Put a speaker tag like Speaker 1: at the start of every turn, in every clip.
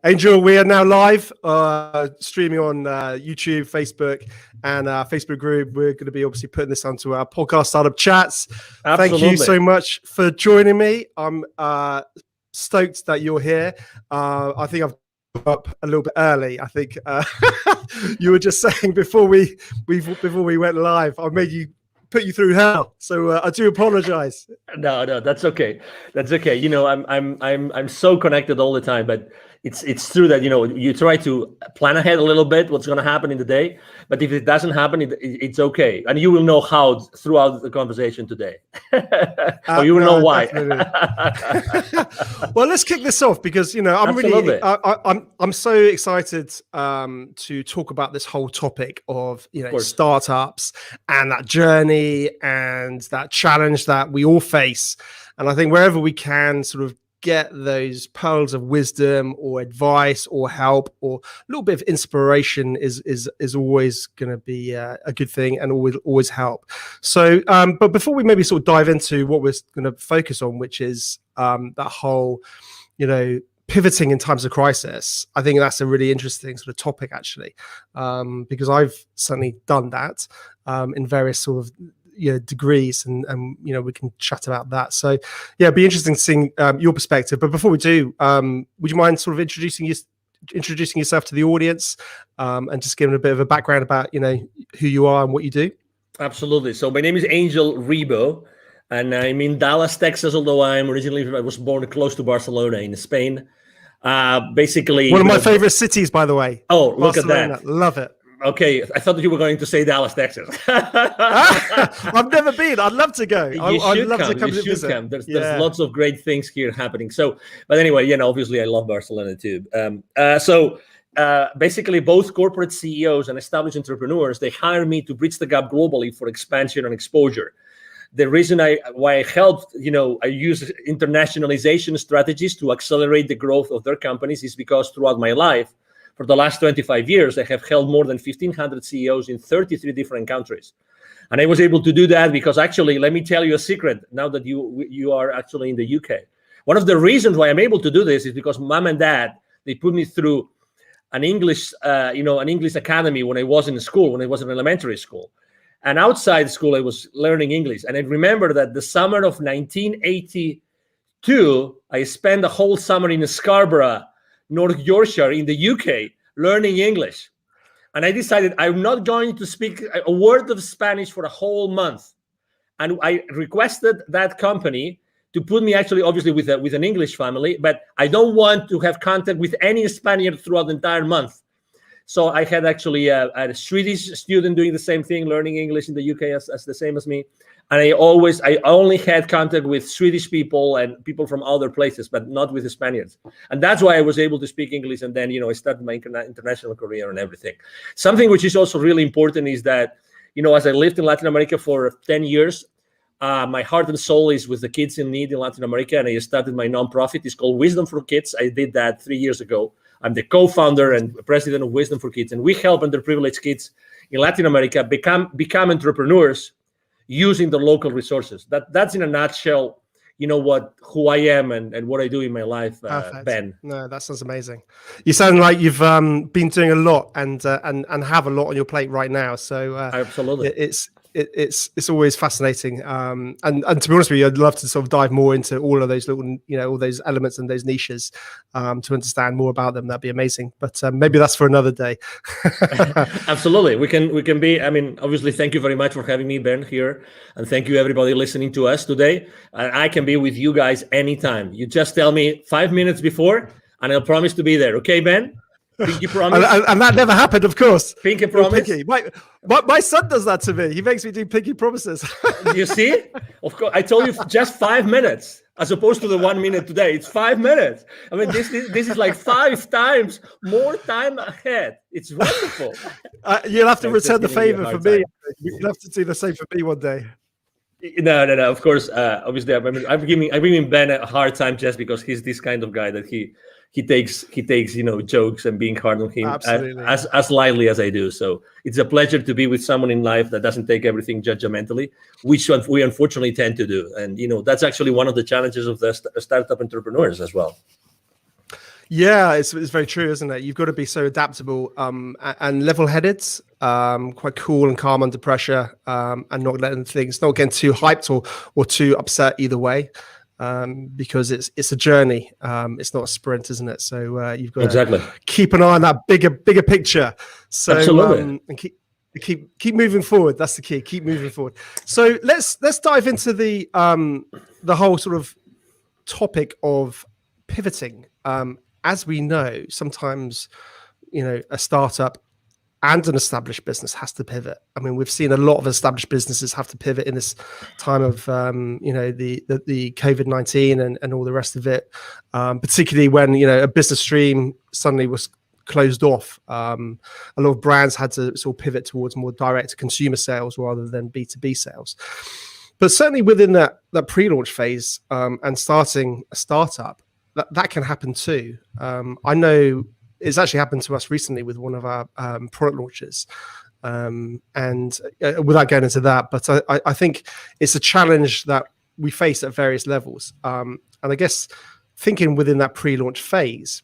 Speaker 1: Angel, we are now live, streaming on YouTube, Facebook, and our Facebook group. We're going to be obviously putting this onto our podcast, Startup Chats.
Speaker 2: Absolutely.
Speaker 1: Thank you so much for joining me. I'm stoked that you're here. I think I've up a little bit early. I think you were just saying before we went live, I made you put you through hell. So I do apologize.
Speaker 2: No, that's okay. That's okay. You know, I'm so connected all the time, but it's true that, you know, you try to plan ahead a little bit what's going to happen in the day, but if it doesn't happen, it's okay. And you will know how throughout the conversation today. Or you will know why.
Speaker 1: Well, let's kick this off because, you know, I'm so excited to talk about this whole topic of, you know, startups and that journey and that challenge that we all face. And I think wherever we can sort of get those pearls of wisdom or advice or help or a little bit of inspiration is always going to be a good thing and always help. So, but before we maybe sort of dive into what we're going to focus on, which is that whole, you know, pivoting in times of crisis, I think that's a really interesting sort of topic actually, because I've certainly done that in various sort of degrees, and you know, we can chat about that. So yeah, it'd be interesting seeing your perspective. But before we do, would you mind sort of introducing yourself to the audience, and just giving a bit of a background about, you know, who you are and what you do?
Speaker 2: Absolutely. So my name is Angel Ribo, and I'm in Dallas, Texas, although I was born close to Barcelona in Spain. Basically
Speaker 1: one of my favorite cities, by the way.
Speaker 2: Oh, look
Speaker 1: Barcelona.
Speaker 2: at that.
Speaker 1: Love it.
Speaker 2: Okay, I thought that you were going to say Dallas, Texas.
Speaker 1: I've never been. I'd love to go.
Speaker 2: I'd love to come visit. There's lots of great things here happening. So, but anyway, you know, obviously I love Barcelona too. Basically both corporate CEOs and established entrepreneurs, they hire me to bridge the gap globally for expansion and exposure. The reason why I helped, you know, I use internationalization strategies to accelerate the growth of their companies is because throughout my life, for the last 25 years, I have held more than 1,500 CEOs in 33 different countries. And I was able to do that because actually, let me tell you a secret now that you are actually in the UK. One of the reasons why I'm able to do this is because mom and dad, they put me through an English academy when I was in school, when I was in elementary school. And outside school, I was learning English. And I remember that the summer of 1982, I spent a whole summer in Scarborough, North Yorkshire in the UK, learning English. And I decided I'm not going to speak a word of Spanish for a whole month. And I requested that company to put me actually, obviously, with an English family, but I don't want to have contact with any Spaniard throughout the entire month. So I had actually a Swedish student doing the same thing, learning English in the UK as the same as me. And I only had contact with Swedish people and people from other places, but not with the Spaniards. And that's why I was able to speak English. And then, you know, I started my international career and everything. Something which is also really important is that, you know, as I lived in Latin America for 10 years, my heart and soul is with the kids in need in Latin America. And I started my nonprofit. It's called Wisdom for Kids. I did that 3 years ago. I'm the co-founder and president of Wisdom for Kids. And we help underprivileged kids in Latin America become entrepreneurs using the local resources. That's in a nutshell, you know, who I am and what I do in my life, Ben.
Speaker 1: No, that sounds amazing. You sound like you've been doing a lot and have a lot on your plate right now. So
Speaker 2: absolutely,
Speaker 1: it's always fascinating. And to be honest with you, I'd love to sort of dive more into all of those little, you know, all those elements and those niches to understand more about them. That'd be amazing. But maybe that's for another day.
Speaker 2: Absolutely. We can be, I mean, obviously, thank you very much for having me, Ben, here. And thank you, everybody listening to us today. I can be with you guys anytime. You just tell me 5 minutes before, and I'll promise to be there. Okay, Ben? Pinky promise.
Speaker 1: and that never happened, of course.
Speaker 2: Pinky promise.
Speaker 1: Pinky. My son does that to me. He makes me do pinky promises.
Speaker 2: You see? Of course, I told you just 5 minutes, as opposed to the 1 minute today. It's 5 minutes. I mean, this is like 5 times more time ahead. It's wonderful.
Speaker 1: You'll have to return the favor for me. You'll have to do the same for me one day.
Speaker 2: No. Of course, obviously, I'm giving Ben a hard time just because he's this kind of guy that he takes you know, jokes and being hard on him as lightly as I do. So it's a pleasure to be with someone in life that doesn't take everything judgmentally, which we unfortunately tend to do. And you know, that's actually one of the challenges of the startup entrepreneurs as well.
Speaker 1: Yeah, it's very true, isn't it? You've got to be so adaptable and level-headed, quite cool and calm under pressure, and not getting too hyped or too upset either way, because it's a journey. It's not a sprint, isn't it? So you've got to keep an eye on that bigger picture. So
Speaker 2: Absolutely.
Speaker 1: And keep moving forward. That's the key. Keep moving forward. So let's dive into the whole sort of topic of pivoting. As we know, sometimes, a startup and an established business has to pivot. I mean, we've seen a lot of established businesses have to pivot in this time of, the COVID-19 and all the rest of it, particularly when, a business stream suddenly was closed off. A lot of brands had to sort of pivot towards more direct consumer sales rather than B2B sales. But certainly within that pre-launch phase and starting a startup, that can happen too. I know it's actually happened to us recently with one of our product launches. And without going into that, but I think it's a challenge that we face at various levels. And I guess thinking within that pre-launch phase,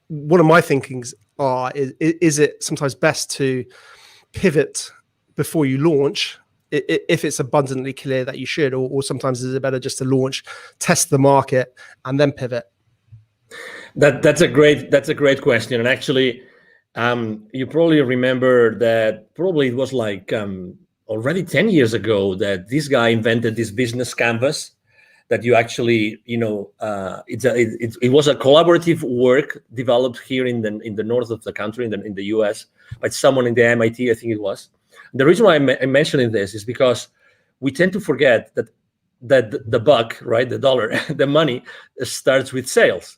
Speaker 1: one of my thinkings is it sometimes best to pivot before you launch, if it's abundantly clear that you should, or sometimes is it better just to launch, test the market, and then pivot?
Speaker 2: That's a great question. And actually, you probably remember that probably it was like already 10 years ago that this guy invented this business canvas that you actually, it was a collaborative work developed here in the north of the country, in the US, by someone in the MIT, I think it was. The reason why I'm mentioning this is because we tend to forget that the buck, right, the dollar, the money starts with sales.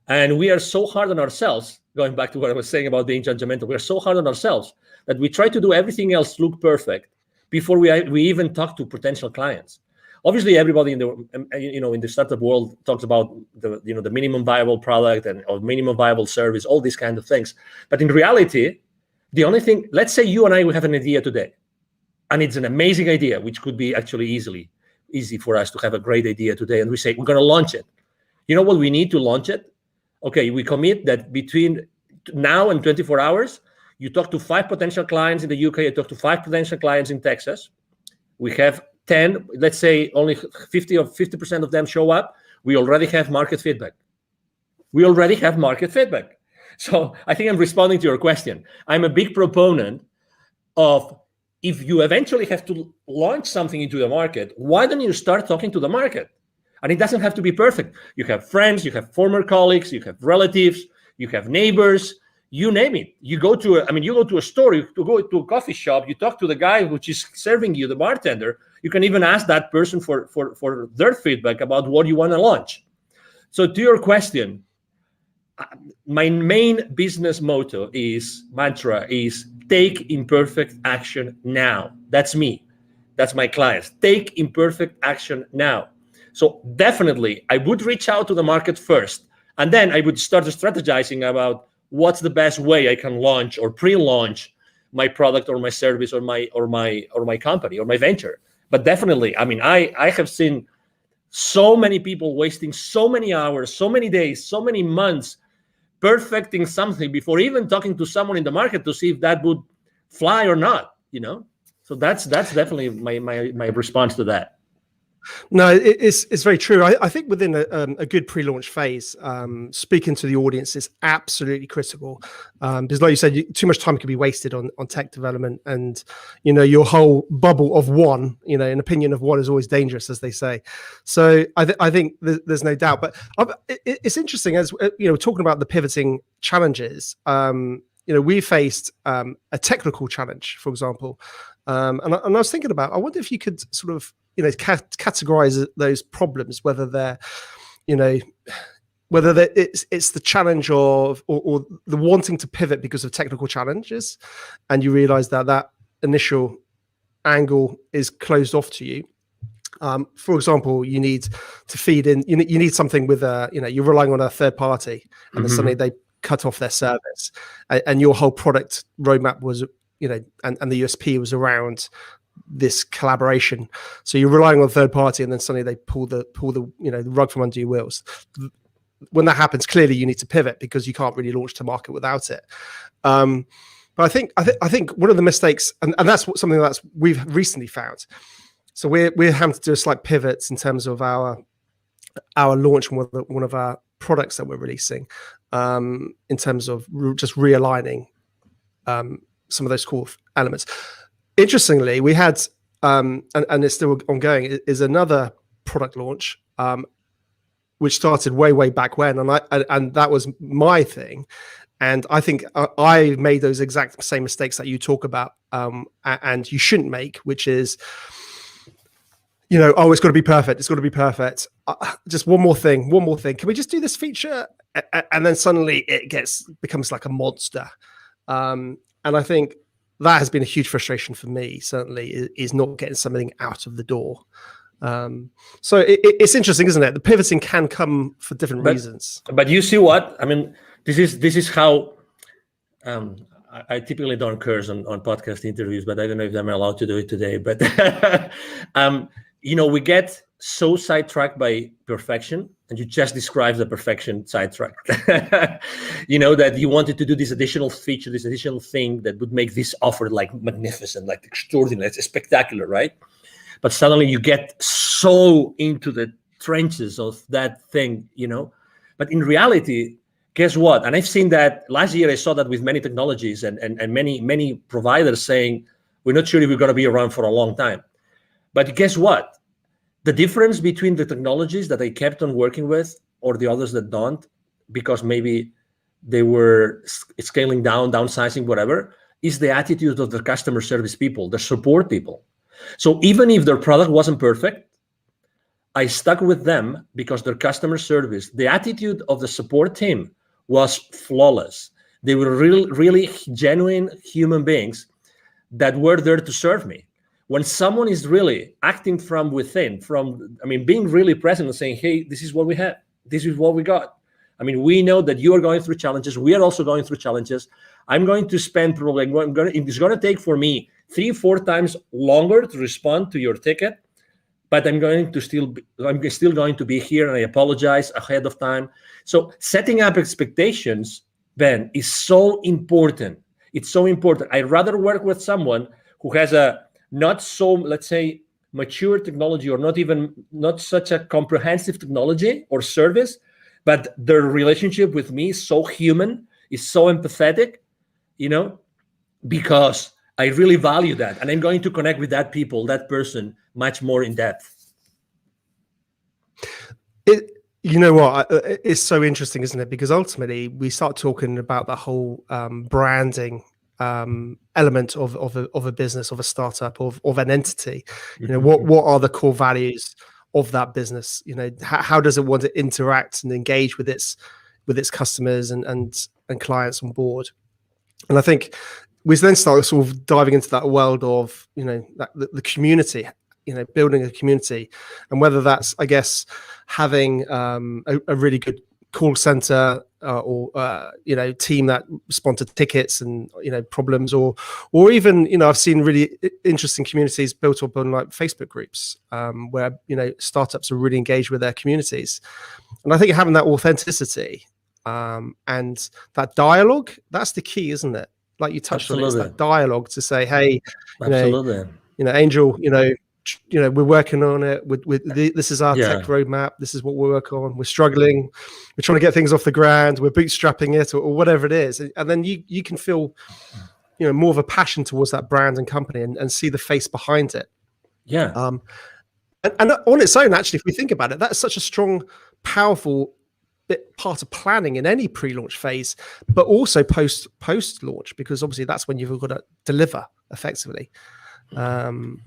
Speaker 2: And we are so hard on ourselves, going back to what I was saying about being judgmental, we are so hard on ourselves that we try to do everything else look perfect before we even talk to potential clients. Obviously, everybody in the startup world talks about the minimum viable product or minimum viable service, all these kind of things. But in reality, the only thing, let's say you and I, we have an idea today, and it's an amazing idea, which could be actually easy for us to have a great idea today. And we say, we're going to launch it. You know what we need to launch it? Okay, we commit that between now and 24 hours, you talk to 5 potential clients in the UK, you talk to 5 potential clients in Texas. We have 10, let's say only 50% of them show up. We already have market feedback. So I think I'm responding to your question. I'm a big proponent of, if you eventually have to launch something into the market, why don't you start talking to the market? And it doesn't have to be perfect. You have friends, you have former colleagues, you have relatives, you have neighbors, you name it. You go to a store, you go to a coffee shop, you talk to the guy which is serving you, the bartender. You can even ask that person for their feedback about what you want to launch. So to your question, my main business mantra is take imperfect action now. That's me. That's my clients. Take imperfect action now. So definitely, I would reach out to the market first, and then I would start strategizing about what's the best way I can launch or pre-launch my product or my service or my company or my venture. But definitely, I mean, I have seen so many people wasting so many hours, so many days, so many months perfecting something before even talking to someone in the market to see if that would fly or not. So that's definitely my response to that.
Speaker 1: No, it's very true. I think within a good pre-launch phase, speaking to the audience is absolutely critical, because like you said, too much time can be wasted on tech development, and your whole bubble of one, an opinion of one is always dangerous, as they say. So I think there's no doubt. But it's interesting, as talking about the pivoting challenges. We faced a technical challenge, for example, and I was thinking about, I wonder if you could sort of categorize those problems, whether they're it's the challenge of or the wanting to pivot because of technical challenges, and you realize that initial angle is closed off to you. For example, you need to feed in, you need something with you're relying on a third party, and then suddenly they cut off their service, and your whole product roadmap was and the USP was around this collaboration. So you're relying on a third party, and then suddenly they pull the rug from under your wheels. when that happens, clearly you need to pivot because you can't really launch to market without it. But I think one of the mistakes, and that's something that's we've recently found. So we're having to do a slight pivots in terms of our launch, one of our products that we're releasing, in terms of just realigning some of those core elements. Interestingly, we had and it's still ongoing, is another product launch which started way back when, and that was my thing. And I think I made those exact same mistakes that you talk about, and you shouldn't make, which is, it's got to be perfect. It's got to be perfect. Just one more thing. Can we just do this feature? And then suddenly it becomes like a monster. And I think that has been a huge frustration for me, certainly, is not getting something out of the door. So it's interesting, isn't it? The pivoting can come for different reasons.
Speaker 2: But you see what? I mean, this is how I typically don't curse on podcast interviews, but I don't know if I'm allowed to do it today. But we get so sidetracked by perfection, and you just described the perfection sidetrack. That you wanted to do this additional feature, this additional thing that would make this offer like magnificent, like extraordinary, it's spectacular, right? But suddenly you get so into the trenches of that thing, But in reality, guess what? And I've seen that last year. I saw that with many technologies and many providers saying, we're not sure if we're going to be around for a long time. But guess what? The difference between the technologies that I kept on working with or the others that don't, because maybe they were scaling down, downsizing, whatever, is the attitude of the customer service people, the support people. So even if their product wasn't perfect, I stuck with them because their customer service, the attitude of the support team was flawless. They were really genuine human beings that were there to serve me. When someone is really acting from within, being really present and saying, hey, this is what we have. This is what we got. We know that you are going through challenges. We are also going through challenges. I'm going to spend probably, it's going to take for me 3-4 times longer to respond to your ticket, but I'm still going to be here, and I apologize ahead of time. So setting up expectations, Ben, is so important. It's so important. I'd rather work with someone who has a not so, let's say, mature technology, or not such a comprehensive technology or service, but their relationship with me is so human, is so empathetic, because I really value that, and I'm going to connect with that person much more in depth.
Speaker 1: It's so interesting, isn't it? Because ultimately we start talking about the whole branding element of a business, of a startup, of an entity. What are the core values of that business? How does it want to interact and engage with its customers and clients on board? And I think we then start sort of diving into that world of the community, building a community, and whether that's, I guess, having a really good call center or team that respond to tickets and problems, or even I've seen really interesting communities built up on like Facebook groups where startups are really engaged with their communities. And I think having that authenticity and that dialogue, that's the key, isn't it? Like you touched on, it's that dialogue to say, hey, Angel, we're working on it. This is our tech roadmap. This is what we're working on. We're struggling. We're trying to get things off the ground. We're bootstrapping it, or whatever it is. And then you can feel, more of a passion towards that brand and company, and see the face behind it.
Speaker 2: Yeah.
Speaker 1: And on its own, actually, if we think about it, that's such a strong, powerful part of planning in any pre-launch phase, but also post-launch, because obviously that's when you've got to deliver effectively. And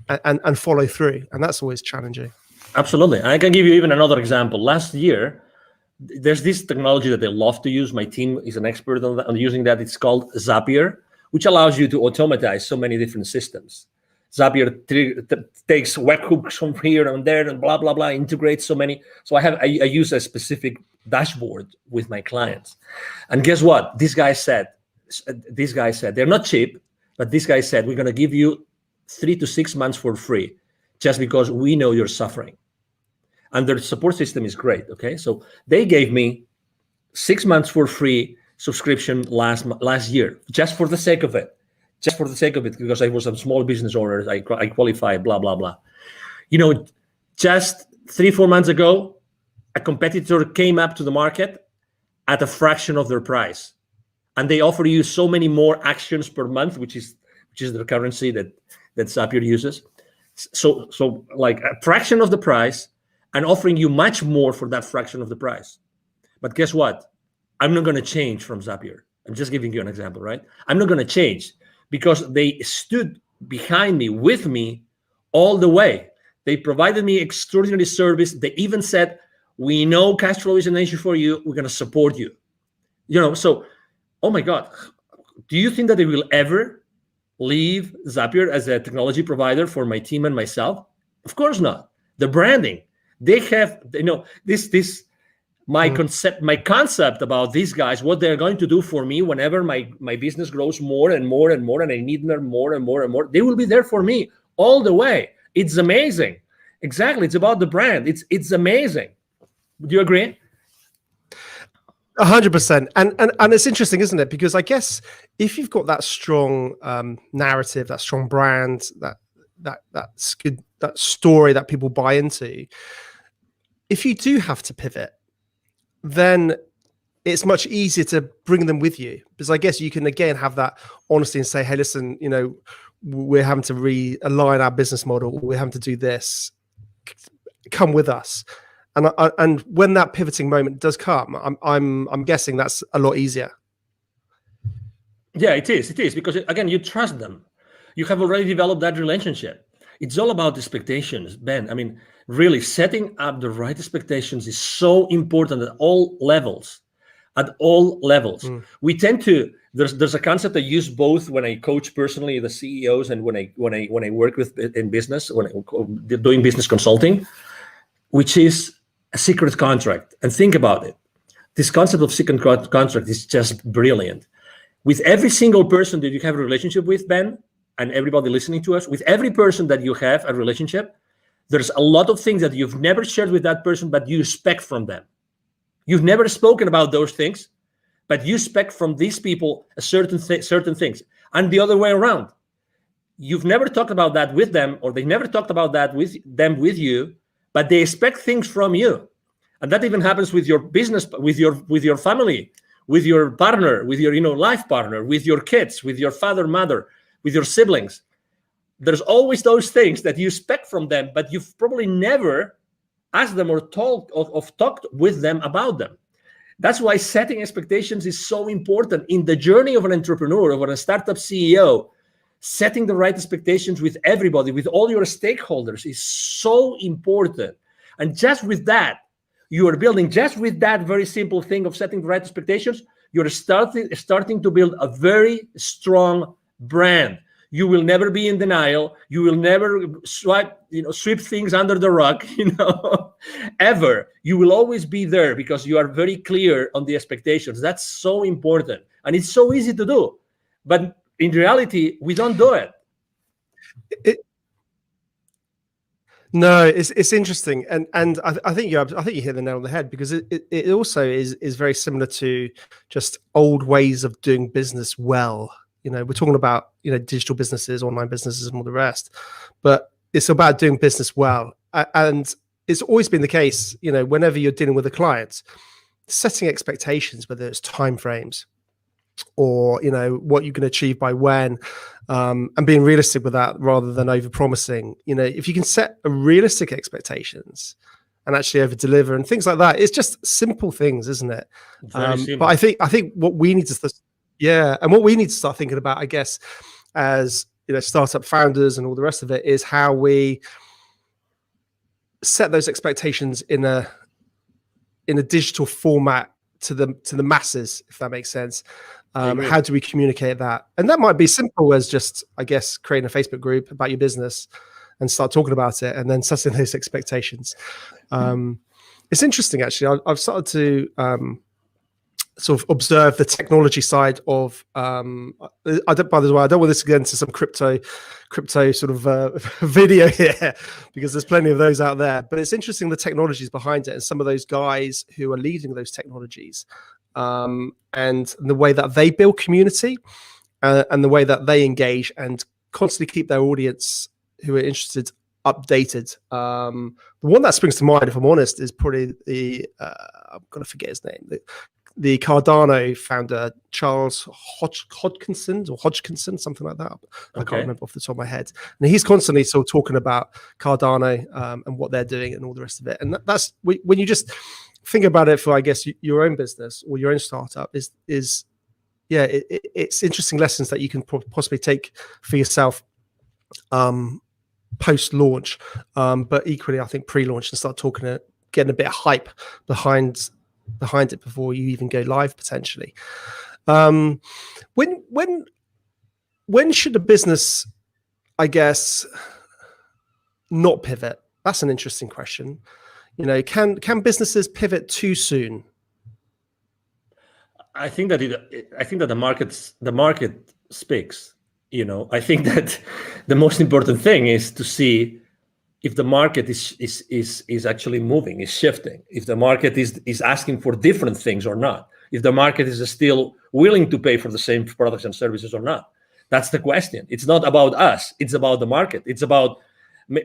Speaker 1: follow through, and that's always challenging.
Speaker 2: Absolutely. I can give you even another example. Last year, there's this technology that they love to use. My team is an expert on using that. It's called Zapier, which allows you to automatize so many different systems. Zapier takes webhooks from here and there and blah blah blah, integrates so many. So I use a specific dashboard with my clients, and guess what? This guy said they're not cheap, but this guy said, we're going to give you 3 to 6 months for free, just because we know you're suffering. And their support system is great. Okay, so they gave me 6 months for free subscription last year, just for the sake of it. Just for the sake of it, because I was a small business owner, I qualify, blah, blah, blah. Just 3-4 months ago, a competitor came up to the market at a fraction of their price. And they offer you so many more actions per month, which is the currency that Zapier uses. So like a fraction of the price and offering you much more for that fraction of the price. But guess what? I'm not going to change from Zapier. I'm just giving you an example, right? I'm not going to change because they stood behind me, with me all the way. They provided me extraordinary service. They even said, we know cash flow is an issue for you. We're going to support you. So, oh my God, do you think that they will ever leave Zapier as a technology provider for my team and myself? Of course not. The branding, they have, my concept about these guys, what they're going to do for me whenever my business grows more and more and more, and I need them more and more and more, they will be there for me all the way. It's amazing. Exactly. It's about the brand. It's amazing. Do you agree?
Speaker 1: 100%. And it's interesting, isn't it? Because I guess if you've got that strong narrative, that strong brand, that's good, that story that people buy into, if you do have to pivot, then it's much easier to bring them with you, because I guess you can again have that honesty and say, hey, listen, we're having to realign our business model. We're having to do this. Come with us. And when that pivoting moment does come, I'm guessing that's a lot easier.
Speaker 2: Yeah, it is because again, you trust them. You have already developed that relationship. It's all about expectations, Ben. I mean, really setting up the right expectations is so important at all levels. We tend to, there's a concept I use both when I coach personally the CEOs and when I work with in business, when I'm doing business consulting, which is a secret contract. And think about it. This concept of secret contract is just brilliant. With every single person that you have a relationship with, Ben, and everybody listening to us, with every person that you have a relationship, there's a lot of things that you've never shared with that person, but you expect from them. You've never spoken about those things, but you expect from these people a certain things. And the other way around. You've never talked about that with them, or they never talked about that with you, but they expect things from you. And that even happens with your business, with your family, with your partner, with your life partner, with your kids, with your father, mother, with your siblings. There's always those things that you expect from them, but you've probably never asked them or talked with them about them. That's why setting expectations is so important in the journey of an entrepreneur, of a startup CEO. Setting the right expectations with everybody, with all your stakeholders, is so important. And just with that, you are building, just with that very simple thing of setting the right expectations, you're starting to build a very strong brand. You will never be in denial. You will never sweep things under the rug, ever. You will always be there because you are very clear on the expectations. That's so important. And it's so easy to do. But in reality, we don't do it.
Speaker 1: No, it's interesting, and I think you hit the nail on the head, because it also is very similar to just old ways of doing business well. We're talking about digital businesses, online businesses, and all the rest, but it's about doing business well, and it's always been the case. Whenever you're dealing with a client, setting expectations, whether it's timeframes or what you can achieve by when, and being realistic with that rather than over promising. If you can set a realistic expectations and actually over deliver and things like that, it's just simple things, isn't it? But I think what we need to what we need to start thinking about, I guess, as startup founders and all the rest of it, is how we set those expectations in a digital format to the masses, if that makes sense. How do we communicate that? And that might be simple as just, I guess, creating a Facebook group about your business and start talking about it, and then setting those expectations. It's interesting, actually. I've started to sort of observe the technology side of. By the way, I don't want this to get into some crypto sort of video here, because there's plenty of those out there. But it's interesting the technologies behind it, and some of those guys who are leading those technologies. and the way that they build community, and the way that they engage and constantly keep their audience who are interested updated. The one that springs to mind, if I'm honest, is probably I'm gonna forget his name. The Cardano founder, Charles Hodgkinson, something like that. I can't remember off the top of my head. And he's constantly sort of talking about Cardano and what they're doing and all the rest of it. And that's when you just think about it for, I guess, your own business or your own startup it's interesting lessons that you can possibly take for yourself post-launch, but equally, I think pre-launch, and start getting a bit of hype behind it before you even go live potentially. When should a business, I guess, not pivot? That's an interesting question. Can businesses pivot too soon?
Speaker 2: I think that the market speaks. I think that the most important thing is to see if the market is actually moving, is shifting, if the market is asking for different things or not, if the market is still willing to pay for the same products and services or not. That's the question. It's not about us. It's about the market. It's about,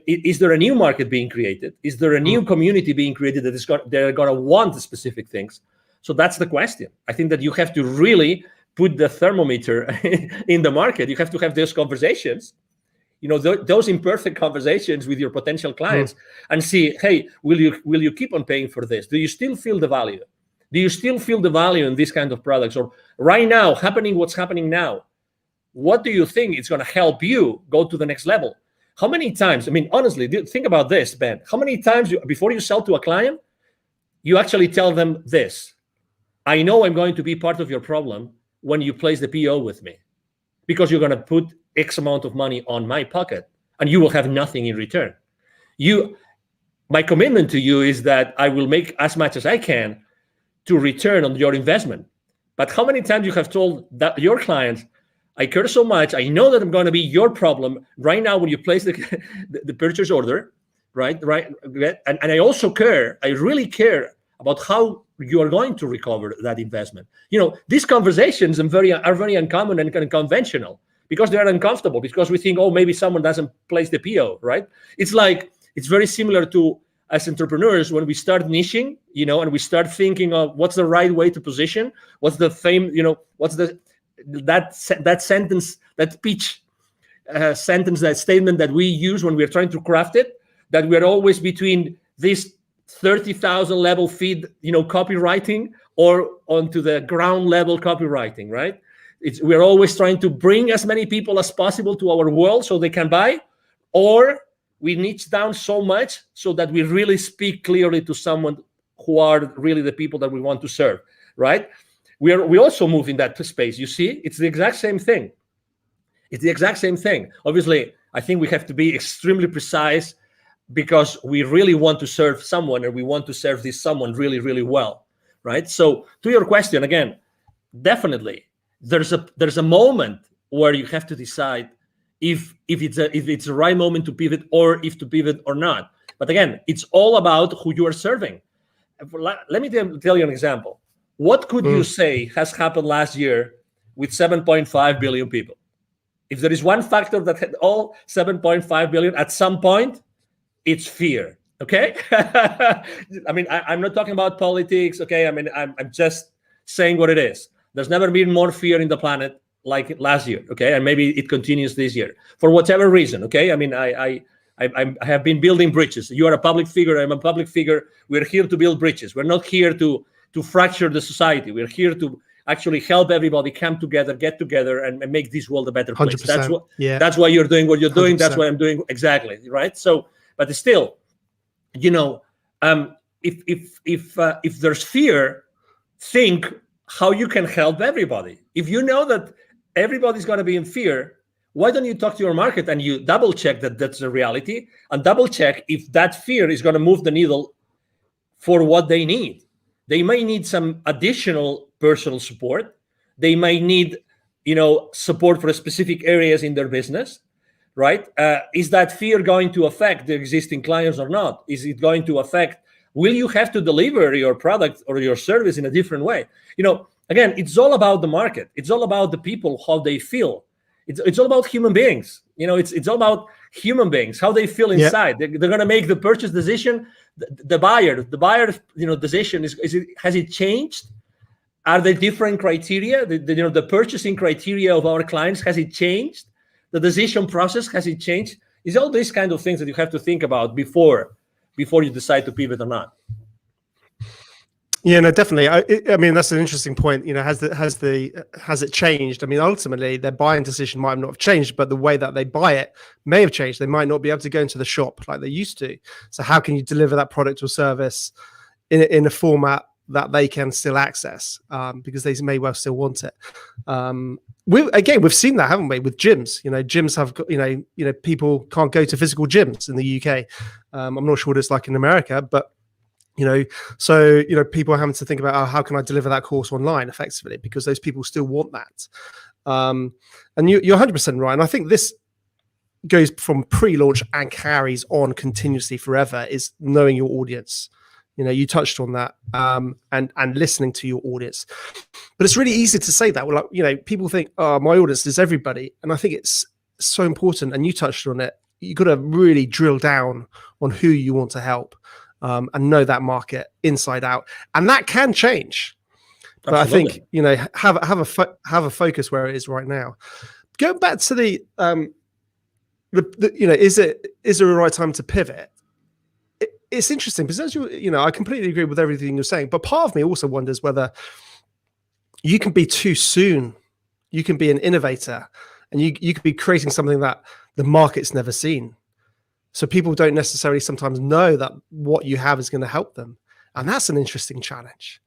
Speaker 2: is there a new market being created? Is there a new community being created they're going to want specific things? So that's the question. I think that you have to really put the thermometer in the market. You have to have those conversations, those imperfect conversations with your potential clients, and see, hey, will you keep on paying for this? Do you still feel the value? Do you still feel the value in these kind of products? Or right now, what's happening now, what do you think is going to help you go to the next level? How many times, honestly, think about this, Ben. How many times before you sell to a client, you actually tell them this: I know I'm going to be part of your problem when you place the PO with me, because you're going to put X amount of money on my pocket and you will have nothing in return. My commitment to you is that I will make as much as I can to return on your investment. But how many times you have told that your clients, I care so much, I know that I'm going to be your problem right now when you place the purchase order, right? And I also care, I really care about how you are going to recover that investment. These conversations are very uncommon and kind of conventional, because they are uncomfortable, because we think, oh, maybe someone doesn't place the PO, right? It's very similar to, as entrepreneurs, when we start niching, and we start thinking of what's the right way to position, what's the what's that sentence, that pitch sentence, that statement that we use when we're trying to craft it, that we're always between this 30,000 level feed, copywriting, or onto the ground level copywriting, right? We're always trying to bring as many people as possible to our world so they can buy, or we niche down so much so that we really speak clearly to someone who are really the people that we want to serve, right? We also move in that space. You see, it's the exact same thing. Obviously, I think we have to be extremely precise, because we really want to serve someone, and we want to serve this someone really, really well, right? So to your question, again, definitely there's a moment where you have to decide if it's the right moment to pivot, or if to pivot or not. But again, it's all about who you are serving. Let me tell you an example. What could you say has happened last year with 7.5 billion people? If there is one factor that had all 7.5 billion at some point, it's fear. Okay. I'm not talking about politics. Okay. I'm just saying what it is. There's never been more fear in the planet like last year. Okay. And maybe it continues this year for whatever reason. Okay. I have been building bridges. You are a public figure. I'm a public figure. We're here to build bridges. We're not here to fracture the society. We're here to actually help everybody come together, get together, and make this world a better place. That's why you're doing what you're doing. 100%. That's what I'm doing. Exactly. Right. So, but still, if there's fear, think how you can help everybody. If you know that everybody's going to be in fear, why don't you talk to your market and you double check that that's the reality, and double check if that fear is going to move the needle for what they need. They may need some additional personal support. They might need, support for specific areas in their business. Right? Is that fear going to affect the existing clients or not? Is it going to affect will you have to deliver your product or your service in a different way? Again, it's all about the market. It's all about the people, how they feel. It's all about human beings. It's all about human beings, how they feel inside. They're going to make the purchase decision. The buyer, decision has it changed? Are there different criteria? The purchasing criteria of our clients, has it changed? The decision process, has it changed? It's all these kind of things that you have to think about before you decide to pivot or not.
Speaker 1: Yeah, no, definitely. I mean, that's an interesting point. Has it changed? I mean, ultimately, their buying decision might not have changed, but the way that they buy it may have changed. They might not be able to go into the shop like they used to. So how can you deliver that product or service in a format that they can still access, because they may well still want it? We've seen that, haven't we, with gyms? Gyms have got, people can't go to physical gyms in the UK. I'm not sure what it's like in America, but so people are having to think about, how can I deliver that course online effectively, because those people still want that. And you're 100% right. And I think this goes from pre-launch and carries on continuously forever, is knowing your audience. You touched on that, and listening to your audience. But it's really easy to say that. Well, people think, oh, my audience is everybody. And I think it's so important. And you touched on it. You got to really drill down on who you want to help. And know that market inside out, and that can change. But absolutely. I think have a focus where it is right now. Going back to the is there a right time to pivot? It's interesting because I completely agree with everything you're saying, but part of me also wonders whether you can be too soon. You can be an innovator, and you could be creating something that the market's never seen. So people don't necessarily sometimes know that what you have is going to help them. And that's an interesting challenge.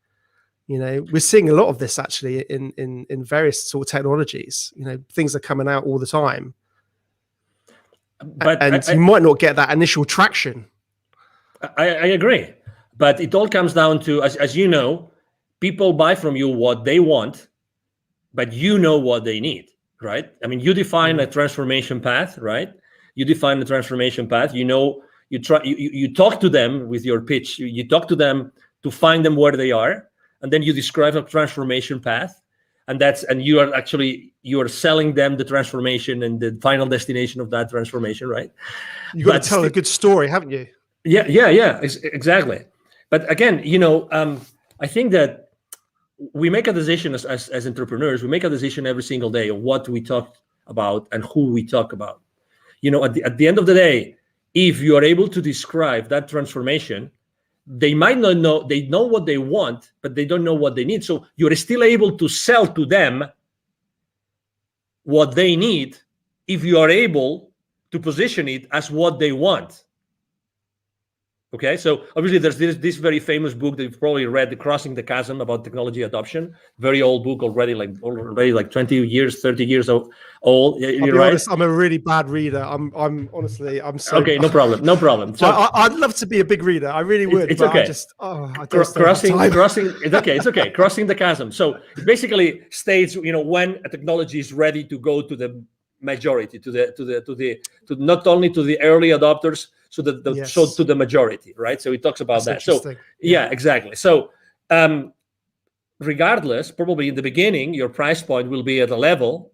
Speaker 1: We're seeing a lot of this actually in various sort of technologies. Things are coming out all the time. But you might not get that initial traction.
Speaker 2: I agree. But it all comes down to, as you know, people buy from you what they want, but you know what they need, right? I mean, you define a transformation path, right? You define the transformation path. You talk to them with your pitch. You talk to them to find them where they are, and then you describe a transformation path, and you are selling them the transformation and the final destination of that transformation, right?
Speaker 1: You got to tell a good story, haven't you?
Speaker 2: Yeah, exactly. But again, I think that we make a decision as entrepreneurs. We make a decision every single day of what we talk about and who we talk about. At the end of the day, if you are able to describe that transformation, they might not know, they know what they want, but they don't know what they need. So you're still able to sell to them what they need if you are able to position it as what they want. Okay, so obviously there's this very famous book that you've probably read, The Crossing the Chasm, about technology adoption. Very old book already, like 20 years, 30 years old.
Speaker 1: I'll be honest, I'm a really bad reader. I'm honestly, I'm so
Speaker 2: okay. No problem.
Speaker 1: So I'd love to be a big reader. I really would.
Speaker 2: It's okay.
Speaker 1: Crossing.
Speaker 2: It's okay. Crossing the chasm. So it basically states, when a technology is ready to go to the majority, to not only to the early adopters, so to the majority, right? So it talks about that. So yeah, exactly. So regardless, probably in the beginning, your price point will be at a level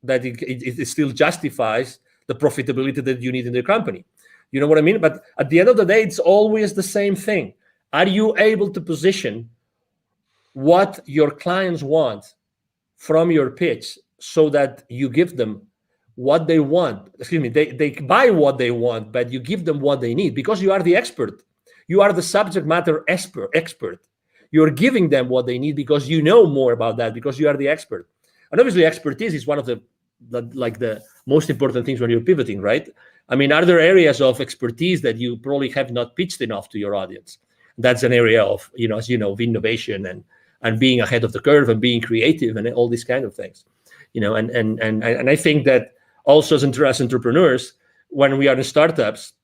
Speaker 2: that it still justifies the profitability that you need in the company. You know what I mean? But at the end of the day, it's always the same thing. Are you able to position what your clients want from your pitch so that you give them what they want? They buy what they want, but you give them what they need because you are the expert. You are the subject matter expert. You're giving them what they need because you know more about that, because you are the expert. And obviously expertise is one of the most important things when you're pivoting, right? I mean, are there areas of expertise that you probably have not pitched enough to your audience? That's an area of, as you know, of innovation and being ahead of the curve and being creative and all these kind of things, and I think that also as entrepreneurs, when we are in startups,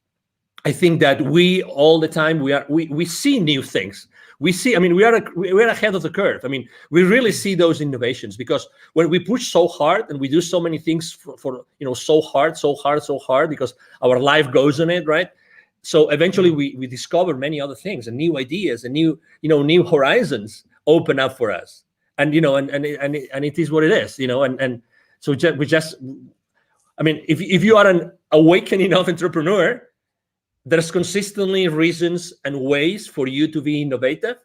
Speaker 2: I think that we all the time we see new things. We're ahead of the curve. I mean, we really see those innovations because when we push so hard and we do so many things for so hard because our life goes on it, right? So eventually we discover many other things and new ideas and new horizons open up for us. And and it is what it is, and so I mean, if you are an awakening enough entrepreneur, there's consistently reasons and ways for you to be innovative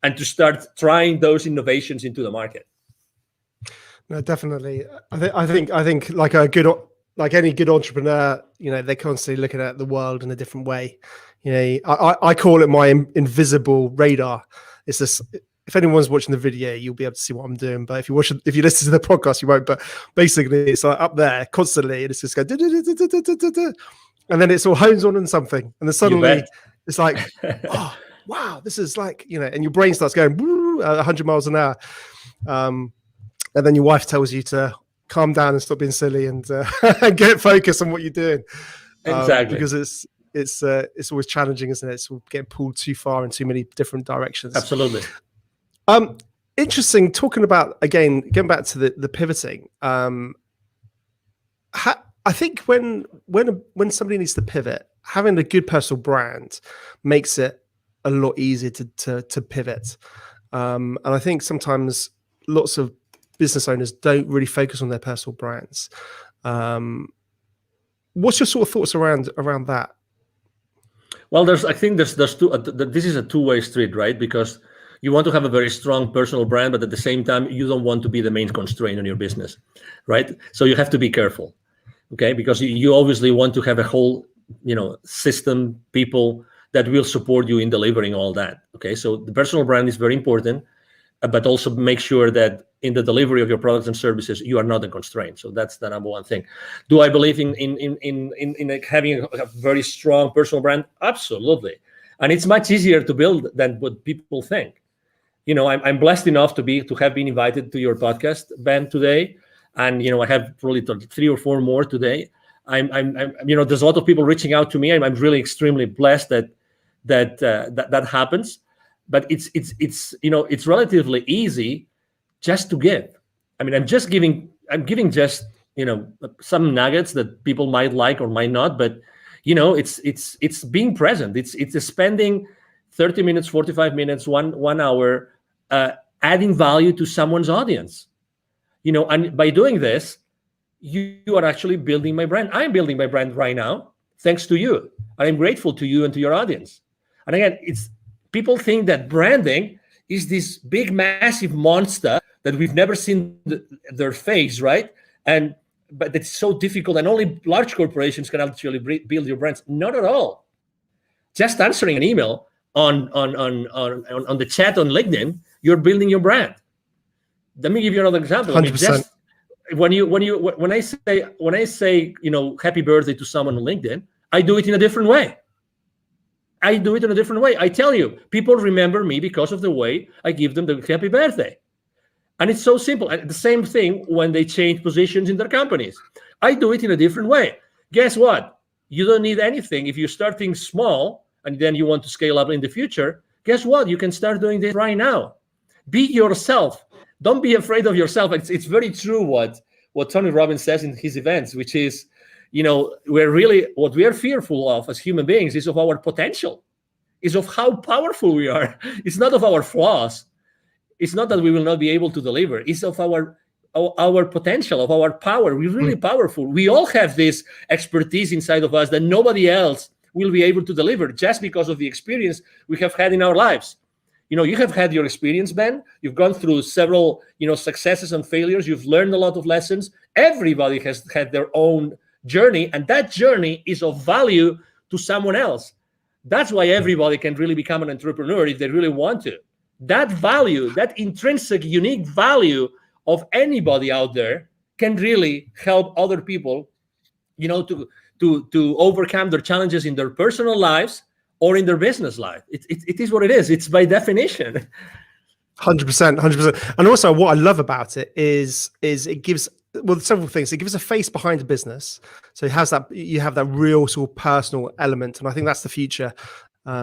Speaker 2: and to start trying those innovations into the market.
Speaker 1: No, definitely. I think like any good entrepreneur, they're constantly looking at the world in a different way. I call it my invisible radar. It's this. If anyone's watching the video, you'll be able to see what I'm doing. But if you listen to the podcast, you won't. But basically, it's like up there constantly, and it's just going, and then it's all hones on something, and then suddenly it's like, oh wow, this is like, and your brain starts going 100 miles an hour, and then your wife tells you to calm down and stop being silly and get focused on what you're doing.
Speaker 2: Exactly,
Speaker 1: because it's always challenging, isn't it? It's getting pulled too far in too many different directions.
Speaker 2: Absolutely.
Speaker 1: Interesting. Talking about, again, getting back to the pivoting. I think when somebody needs to pivot, having a good personal brand makes it a lot easier to pivot. And I think sometimes lots of business owners don't really focus on their personal brands. What's your sort of thoughts around that?
Speaker 2: Well, I think there's two. This is a two-way street, right? Because you want to have a very strong personal brand, but at the same time, you don't want to be the main constraint on your business, right? So you have to be careful, okay? Because you obviously want to have a whole, system, people that will support you in delivering all that, okay? So the personal brand is very important, but also make sure that in the delivery of your products and services, you are not a constraint. So that's the number one thing. Do I believe in like having a very strong personal brand? Absolutely. And it's much easier to build than what people think. I'm blessed enough to have been invited to your podcast, Ben, today, and I have probably 3 or 4 more today. I'm there's a lot of people reaching out to me, and I'm really extremely blessed that happens. But it's relatively easy just to give. I mean, I'm giving just some nuggets that people might like or might not, but it's being present. It's spending 30 minutes, 45 minutes, 1 hour, adding value to someone's audience, and by doing this, you are actually building my brand. I'm building my brand right now, thanks to you. I'm grateful to you and to your audience. And again, people think that branding is this big, massive monster that we've never seen their face, right? But it's so difficult, and only large corporations can actually build your brands. Not at all. Just answering an email on the chat on LinkedIn, you're building your brand. Let me give you another example.
Speaker 1: 100%.
Speaker 2: When I say happy birthday to someone on LinkedIn, I do it in a different way. I tell you, people remember me because of the way I give them the happy birthday. And it's so simple. And the same thing when they change positions in their companies. I do it in a different way. Guess what? You don't need anything. If you're starting small and then you want to scale up in the future, guess what? You can start doing this right now. Be yourself. Don't be afraid of yourself. It's very true what Tony Robbins says in his events, which is, what we are fearful of as human beings is of our potential, is of how powerful we are. It's not of our flaws. It's not that we will not be able to deliver. It's of our potential, of our power. We're really powerful. We all have this expertise inside of us that nobody else will be able to deliver just because of the experience we have had in our lives. You have had your experience, Ben. You've gone through several, successes and failures. You've learned a lot of lessons. Everybody has had their own journey, and that journey is of value to someone else. That's why everybody can really become an entrepreneur if they really want to. That value, that intrinsic, unique value of anybody out there can really help other people, to overcome their challenges in their personal lives or in their business life. It is what it is. It's by definition.
Speaker 1: 100%. And also what I love about it is it gives, several things. It gives a face behind the business. So it has you have that real sort of personal element. And I think that's the future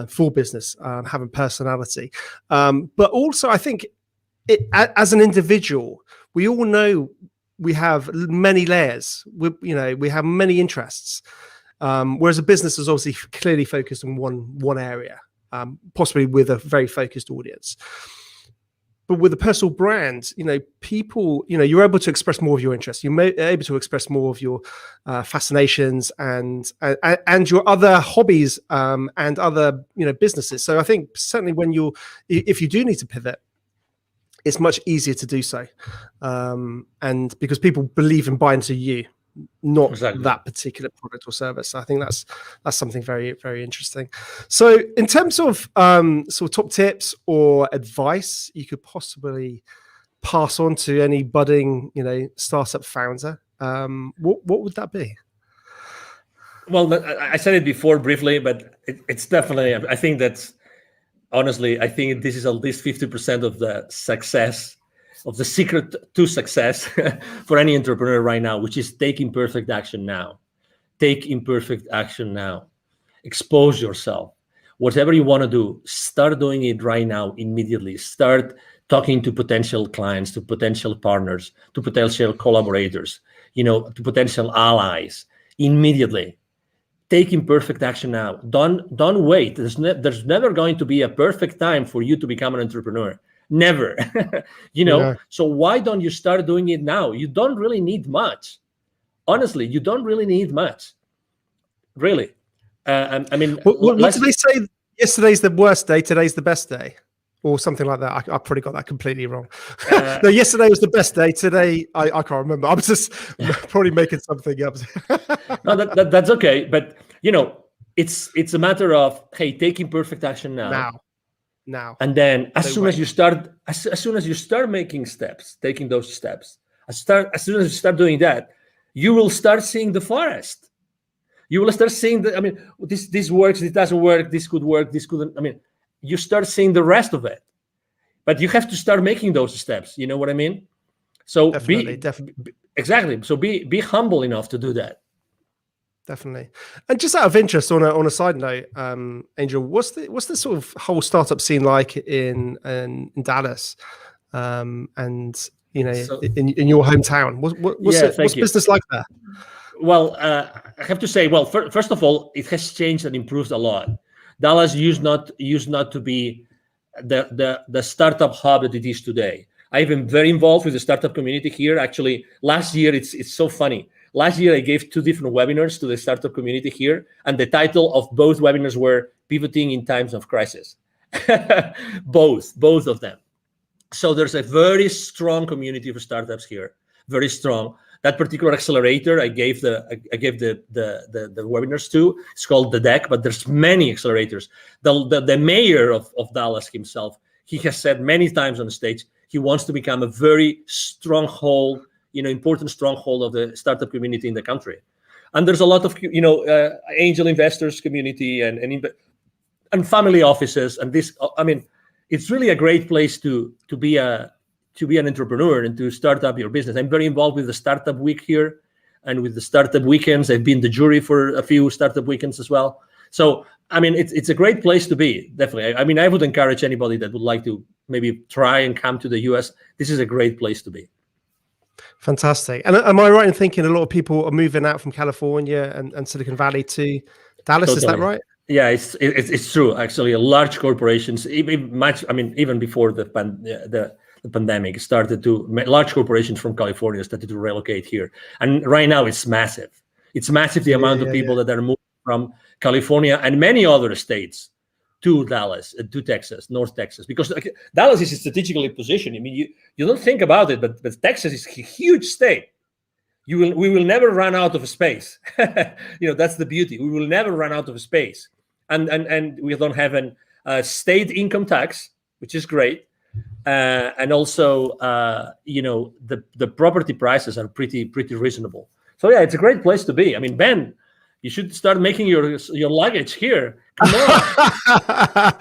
Speaker 1: for business, having personality. But also I think as an individual, we all know we have many layers. We have many interests. Whereas a business is obviously clearly focused on one area, possibly with a very focused audience. But with a personal brand, people, you're able to express more of your interests. You're able to express more of your fascinations and your other hobbies and other, businesses. So I think certainly if you do need to pivot, it's much easier to do so, and because people believe and buy into you, not that particular product or service. I think that's something very, very interesting. So in terms of sort of top tips or advice you could possibly pass on to any budding, startup founder, what would that be?
Speaker 2: Well, I said it before briefly, but it's definitely, I think that's, honestly, I think this is at least 50% of the success, of the secret to success for any entrepreneur right now, which is take imperfect action now. Take imperfect action now. Expose yourself. Whatever you want to do, start doing it right now, immediately. Start talking to potential clients, to potential partners, to potential collaborators, to potential allies, immediately. Take imperfect action now. Don't wait. There's never going to be a perfect time for you to become an entrepreneur. Never. So why don't you start doing it now? You don't really need much. Honestly, you don't really need much. Really. I mean,
Speaker 1: what did they say? Yesterday's the worst day, today's the best day, or something like that. I probably got that completely wrong. No, yesterday was the best day. Today, I can't remember. I'm just probably making something up.
Speaker 2: No, that's okay. But it's a matter of, hey, take imperfect action now. And then as soon as you start making steps, taking those steps, as soon as you start doing that, you will start seeing the forest. You will start seeing this works, this doesn't work, this could work, this couldn't. You start seeing the rest of it. But you have to start making those steps. You know what I mean? So
Speaker 1: definitely.
Speaker 2: Exactly. So be humble enough to do that.
Speaker 1: Definitely. And just out of interest, on a side note, Angel, what's the sort of whole startup scene like in Dallas, and in your hometown? What's business like there?
Speaker 2: Well, I have to say, first of all, it has changed and improved a lot. Dallas used not to be the startup hub that it is today. I've been very involved with the startup community here. Actually, last year, it's so funny. Last year, I gave 2 different webinars to the startup community here, and the title of both webinars were Pivoting in Times of Crisis. both of them. So there's a very strong community for startups here, very strong. That particular accelerator I gave the webinars to, it's called The Deck, but there's many accelerators. The mayor of Dallas himself, he has said many times on the stage, he wants to become a very stronghold, important stronghold of the startup community in the country. And there's a lot of, angel investors community and family offices. And this, it's really a great place to be an entrepreneur and to start up your business. I'm very involved with the Startup Week here and with the Startup Weekends. I've been the jury for a few Startup Weekends as well. So, it's a great place to be, definitely. I would encourage anybody that would like to maybe try and come to the US. This is a great place to be.
Speaker 1: Fantastic. And am I right in thinking a lot of people are moving out from California and Silicon Valley to Dallas? Totally. Is that right?
Speaker 2: Yeah, it's true. Actually, large corporations, even before the pandemic started large corporations from California started to relocate here. And right now it's massive. It's massive, the amount of people that are moving from California and many other states to Dallas, to Texas, North Texas, because Dallas is strategically positioned. You don't think about it, but Texas is a huge state. We will never run out of space. That's the beauty. We will never run out of space. And we don't have a state income tax, which is great. And also, the property prices are pretty reasonable. So yeah, it's a great place to be. Ben, you should start making your luggage here. Come on.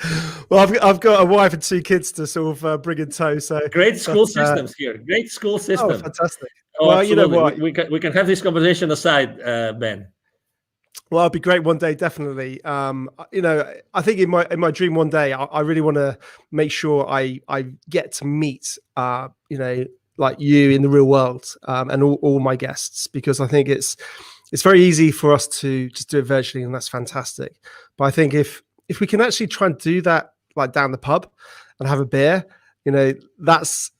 Speaker 1: Well, I've got a wife and 2 kids to sort of bring in tow. So
Speaker 2: great school systems here. Great school system.
Speaker 1: Oh, fantastic.
Speaker 2: Well, absolutely. You know what? We can have this conversation aside, Ben.
Speaker 1: Well, it'd be great one day, definitely. I think in my dream one day, I really want to make sure I get to meet, like you in the real world, and all my guests, because I think it's it's very easy for us to just do it virtually, and that's fantastic. But I think if we can actually try and do that, like down the pub and have a beer, that's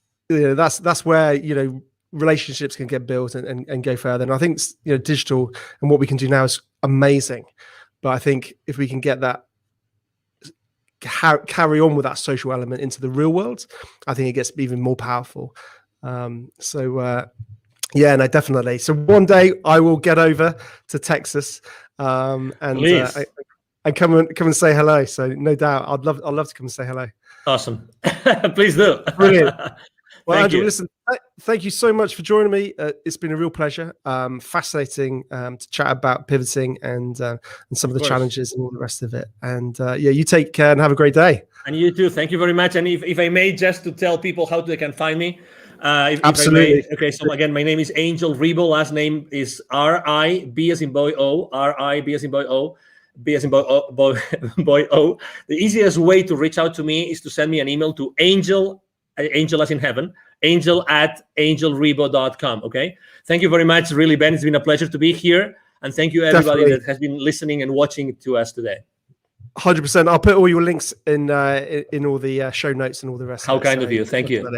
Speaker 1: where relationships can get built and go further. And I think digital and what we can do now is amazing. But I think if we can get that, carry on with that social element into the real world, I think it gets even more powerful. Yeah, no, definitely. So one day I will get over to Texas and come and say hello. So no doubt, I'd love to come and say hello.
Speaker 2: Awesome. Please do.
Speaker 1: Brilliant. Well, Angel, listen, thank you so much for joining me. It's been a real pleasure. Fascinating to chat about pivoting and some of the challenges and all the rest of it. And you take care and have a great day.
Speaker 2: And you too. Thank you very much. And if I may, just to tell people how they can find me.
Speaker 1: Absolutely.
Speaker 2: Okay, so again, my name is Angel Ribo. Last name is R-I-B as in boy O. R-I-B as in boy O. B as in boy O. The easiest way to reach out to me is to send me an email to Angel as in heaven, angel@angelribo.com. Okay. Thank you very much. Really, Ben, it's been a pleasure to be here. And thank you everybody that has been listening and watching to us today.
Speaker 1: 100%. I'll put all your links in all the show notes and all the rest.
Speaker 2: How kind of you. Thank you.